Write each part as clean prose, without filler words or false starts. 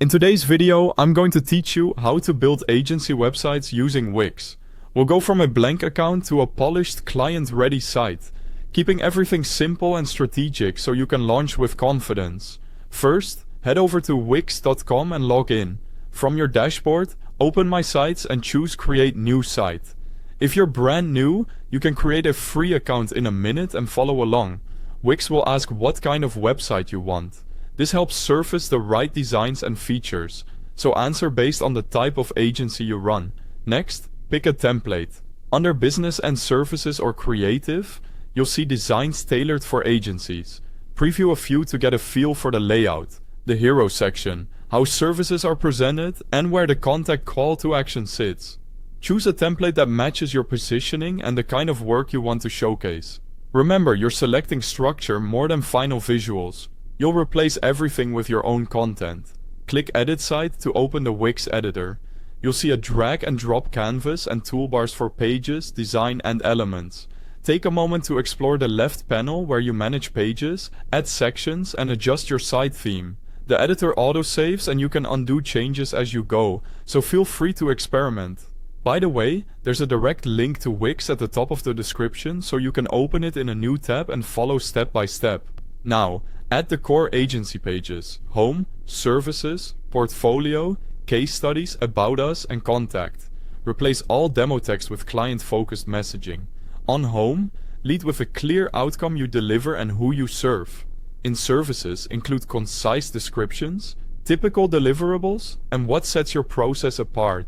In today's video, I'm going to teach you how to build agency websites using Wix. We'll go from a blank account to a polished client-ready site, keeping everything simple and strategic so you can launch with confidence. First, head over to wix.com and log in. From your dashboard, open My Sites and choose Create New Site. If you're brand new, you can create a free account in a minute and follow along. Wix will ask what kind of website you want. This helps surface the right designs and features, so answer based on the type of agency you run. Next, pick a template. Under Business and Services or Creative, you'll see designs tailored for agencies. Preview a few to get a feel for the layout, the hero section, how services are presented, and where the contact call to action sits. Choose a template that matches your positioning and the kind of work you want to showcase. Remember, you're selecting structure more than final visuals. You'll replace everything with your own content. Click Edit Site to open the Wix editor. You'll see a drag and drop canvas and toolbars for pages, design, and elements. Take a moment to explore the left panel where you manage pages, add sections, and adjust your site theme. The editor autosaves and you can undo changes as you go, so feel free to experiment. By the way, there's a direct link to Wix at the top of the description so you can open it in a new tab and follow step by step. Now, add the core agency pages: Home, Services, Portfolio, Case Studies, About Us, and Contact. Replace all demo text with client-focused messaging. On Home, lead with a clear outcome you deliver and who you serve. In Services, include concise descriptions, typical deliverables, and what sets your process apart.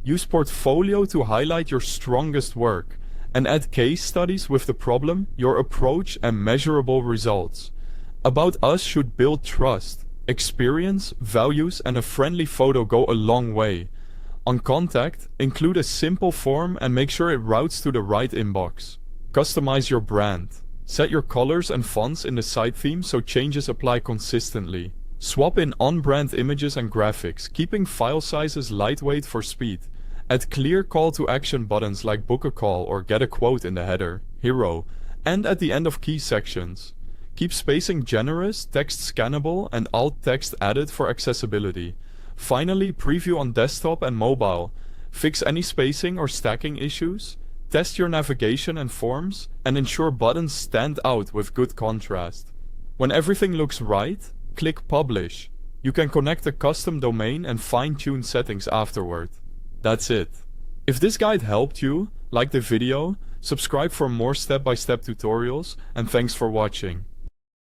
Use Portfolio to highlight your strongest work, and add case studies with the problem, your approach, and measurable results. About Us should build trust. Experience, values, and a friendly photo go a long way. On Contact, include a simple form and make sure it routes to the right inbox. Customize your brand. Set your colors and fonts in the site theme so changes apply consistently. Swap in on-brand images and graphics, keeping file sizes lightweight for speed. Add clear call to action buttons like book a call or get a quote in the header, hero, and at the end of key sections. Keep spacing generous, text scannable, and alt text added for accessibility. Finally, preview on desktop and mobile. Fix any spacing or stacking issues. Test your navigation and forms, and ensure buttons stand out with good contrast. When everything looks right, click Publish. You can connect a custom domain and fine-tune settings afterward. That's it. If this guide helped you, like the video, subscribe for more step-by-step tutorials, and thanks for watching.